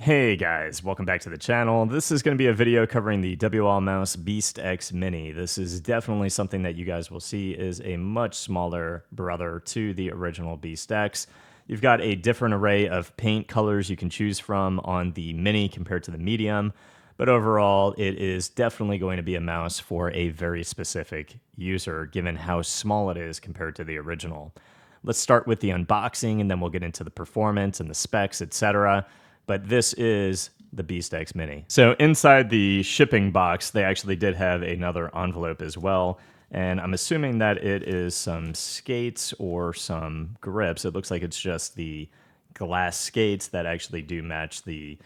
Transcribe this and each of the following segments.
Hey guys, welcome back to the channel. This is going to be a video covering the WLmouse Beast X Mini. This is definitely something that you guys will see is a much smaller brother to the original Beast X. You've got a different array of paint colors you can choose from on the Mini compared to the Medium, but overall it is definitely going to be a mouse for a very specific user given how small it is compared to the original. Let's start with the unboxing and then we'll get into the performance and the specs, etc. But this is the Beast X Mini. So inside the shipping box, they actually did have another envelope as well. And I'm assuming that it is some skates or some grips. It looks like it's just the glass skates that actually do match the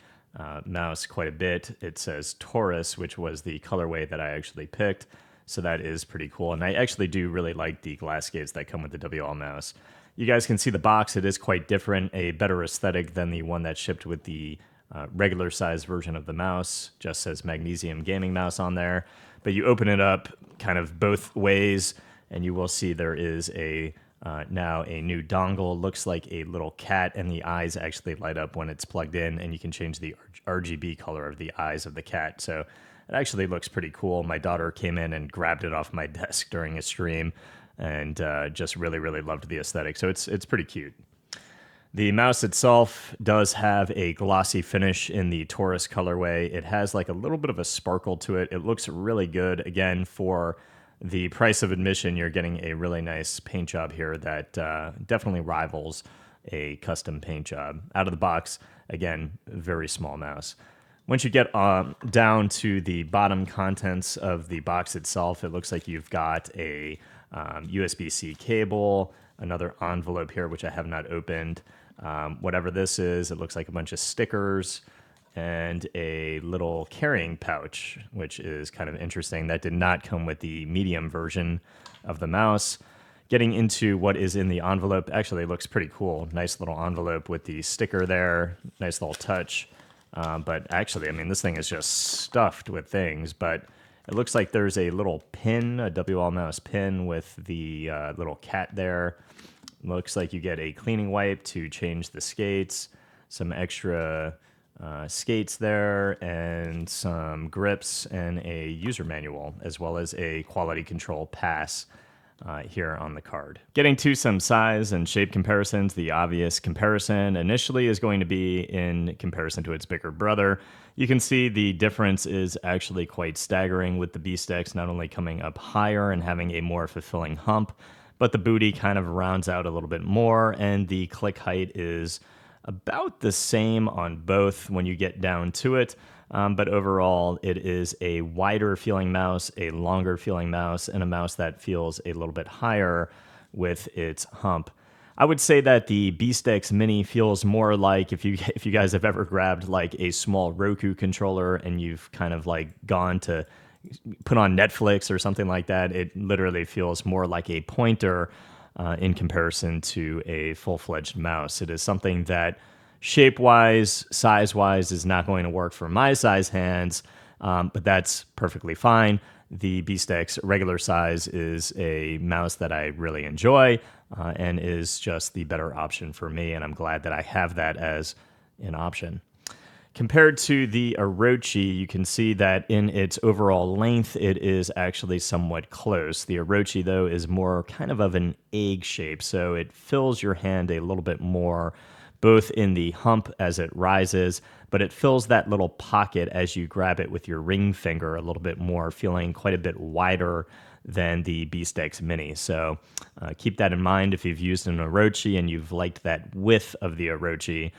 mouse quite a bit. It says Taurus, which was the colorway that I actually picked. So that is pretty cool. And I actually do really like the glass skates that come with the WLmouse. You guys can see the box. It is quite different, a better aesthetic than the one that shipped with the regular size version of the mouse. Just says Magnesium Gaming Mouse on there. But you open it up kind of both ways, and you will see there is a now a new dongle. Looks like a little cat, and the eyes actually light up when it's plugged in, and you can change the RGB color of the eyes of the cat. So it actually looks pretty cool. My daughter came in and grabbed it off my desk during a stream and just really loved the aesthetic. So it's pretty cute. The mouse itself does have a glossy finish in the Taurus colorway. It has like a little bit of a sparkle to it. It looks really good. Again, for the price of admission, you're getting a really nice paint job here that definitely rivals a custom paint job. Out of the box, again, very small mouse. Once you get down to the bottom contents of the box itself, it looks like you've got a USB-C cable, another envelope here, which I have not opened. Whatever this is, it looks like a bunch of stickers and a little carrying pouch, which is kind of interesting. That did not come with the medium version of the mouse. Getting into what is in the envelope, actually looks pretty cool. Nice little envelope with the sticker there, nice little touch. But actually, I mean, this thing is just stuffed with things, but it looks like there's a little pin, a WLmouse pin with the little cat there. Looks like you get a cleaning wipe to change the skates, some extra skates there, and some grips, and a user manual, as well as a quality control pass here on the card. Getting to some size and shape comparisons, the obvious comparison initially is going to be in comparison to its bigger brother. You can see the difference is actually quite staggering with the Beast X not only coming up higher and having a more fulfilling hump, but the booty kind of rounds out a little bit more, and the click height is about the same on both when you get down to it. But overall, it is a wider feeling mouse, a longer feeling mouse, and a mouse that feels a little bit higher with its hump. I would say that the Beast X Mini feels more like if you guys have ever grabbed like a small Roku controller and you've kind of like gone to put on Netflix or something like that. It literally feels more like a pointer in comparison to a full-fledged mouse. It is something that shape-wise, size-wise is not going to work for my size hands, but that's perfectly fine. The Beast X regular size is a mouse that I really enjoy and is just the better option for me, and I'm glad that I have that as an option. Compared to the Orochi, you can see that in its overall length, it is actually somewhat close. The Orochi, though, is more kind of an egg shape, so it fills your hand a little bit more, both in the hump as it rises, but it fills that little pocket as you grab it with your ring finger a little bit more, feeling quite a bit wider than the Beast X Mini. So keep that in mind if you've used an Orochi and you've liked that width of the Orochi.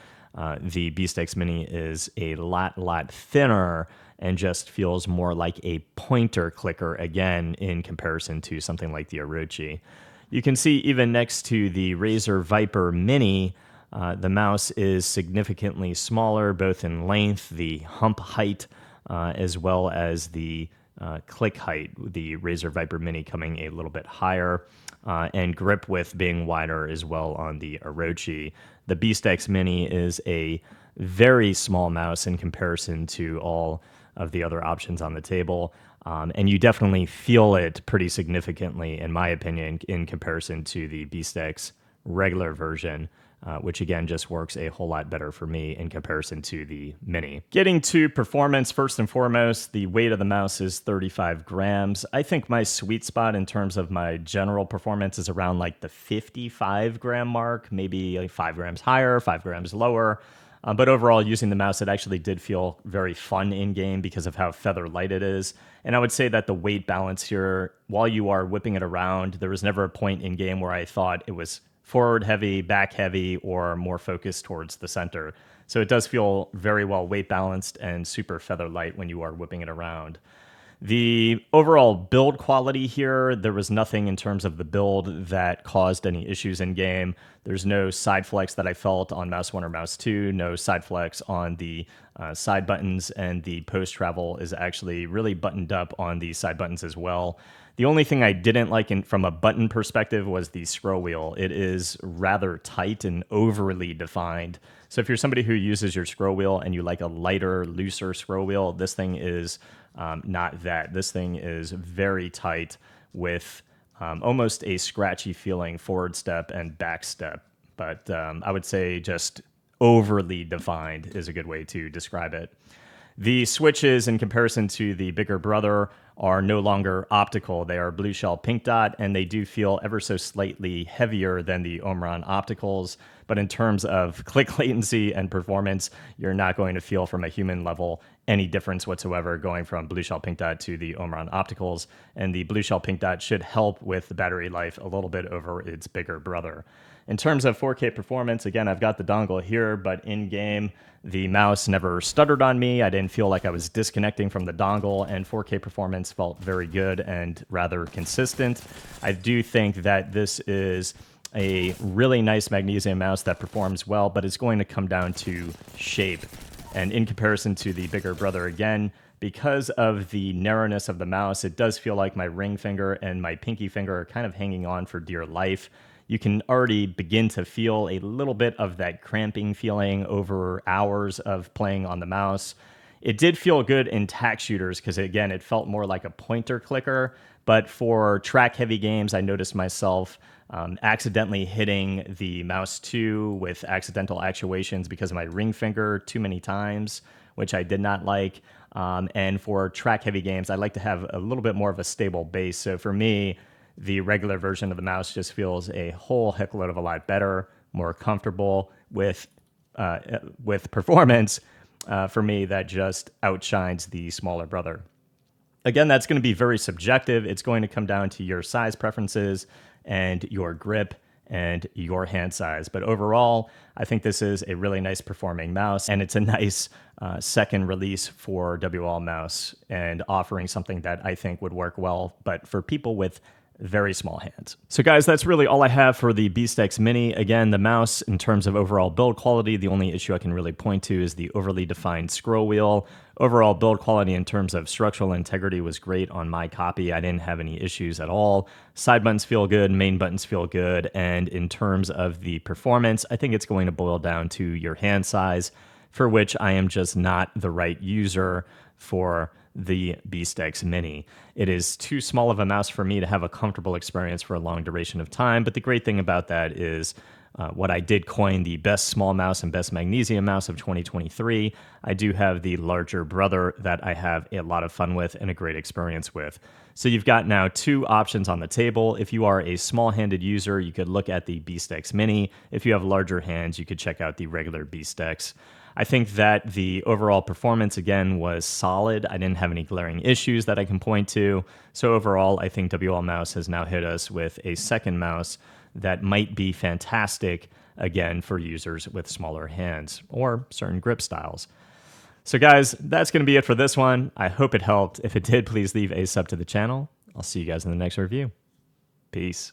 The Beast X Mini is a lot thinner and just feels more like a pointer clicker again in comparison to something like the Orochi. You can see even next to the Razer Viper Mini, the mouse is significantly smaller, both in length, the hump height, as well as the click height, the Razer Viper Mini coming a little bit higher, and grip width being wider as well on the Orochi. The Beast X Mini is a very small mouse in comparison to all of the other options on the table, and you definitely feel it pretty significantly, in my opinion, in comparison to the Beast X regular version. which again just works a whole lot better for me in comparison to the Mini. Getting to performance, first and foremost, the weight of the mouse is 35 grams. I think my sweet spot in terms of my general performance is around like the 55 gram mark, maybe like 5 grams higher, 5 grams lower. But overall, using the mouse, it actually did feel very fun in-game because of how feather light it is. And I would say that the weight balance here, while you are whipping it around, there was never a point in-game where I thought it was forward heavy, back heavy, or more focused towards the center. So it does feel very well weight balanced and super feather light when you are whipping it around. The overall build quality here, there was nothing in terms of the build that caused any issues in game. There's no side flex that I felt on mouse 1 or mouse 2, no side flex on the side buttons, and the post travel is actually really buttoned up on the side buttons as well. The only thing I didn't like from a button perspective was the scroll wheel. It is rather tight and overly defined. So if you're somebody who uses your scroll wheel and you like a lighter, looser scroll wheel, this thing is not that. This thing is very tight with almost a scratchy feeling forward step and back step. But I would say just overly defined is a good way to describe it. The switches in comparison to the bigger brother are no longer optical. They are blue shell pink dot, and they do feel ever so slightly heavier than the Omron opticals. But in terms of click latency and performance, you're not going to feel from a human level any difference whatsoever going from blue shell pink dot to the Omron opticals. And the blue shell pink dot should help with the battery life a little bit over its bigger brother. In terms of 4K performance, again, I've got the dongle here, but in-game, the mouse never stuttered on me. I didn't feel like I was disconnecting from the dongle, and 4K performance felt very good and rather consistent. I do think that this is a really nice magnesium mouse that performs well, but it's going to come down to shape. And in comparison to the bigger brother, again, because of the narrowness of the mouse, it does feel like my ring finger and my pinky finger are kind of hanging on for dear life. You can already begin to feel a little bit of that cramping feeling over hours of playing on the mouse. It did feel good in tack shooters because, again, it felt more like a pointer clicker. But for track-heavy games, I noticed myself accidentally hitting the mouse 2 with accidental actuations because of my ring finger too many times, which I did not like. And for track-heavy games, I like to have a little bit more of a stable base. So for me, the regular version of the mouse just feels a whole heck load of a lot better, more comfortable with performance. For me, that just outshines the smaller brother. Again, that's going to be very subjective. It's going to come down to your size preferences and your grip and your hand size. But overall, I think this is a really nice performing mouse, and it's a nice second release for WLmouse and offering something that I think would work well, but for people with very small hands. So guys, that's really all I have for the BeastX Mini. Again, the mouse, in terms of overall build quality, the only issue I can really point to is the overly defined scroll wheel. Overall build quality in terms of structural integrity was great on my copy. I didn't have any issues at all. Side buttons feel good, main buttons feel good, and in terms of the performance, I think it's going to boil down to your hand size, for which I am just not the right user for the BeastX Mini. It is too small of a mouse for me to have a comfortable experience for a long duration of time, but the great thing about that is what I did coin the best small mouse and best magnesium mouse of 2023. I do have the larger brother that I have a lot of fun with and a great experience with. So you've got now two options on the table. If you are a small-handed user, you could look at the BeastX Mini. If you have larger hands, you could check out the regular BeastX. I think that the overall performance, again, was solid. I didn't have any glaring issues that I can point to. So overall, I think WLmouse has now hit us with a second mouse that might be fantastic, again, for users with smaller hands or certain grip styles. So guys, that's going to be it for this one. I hope it helped. If it did, please leave a sub to the channel. I'll see you guys in the next review. Peace.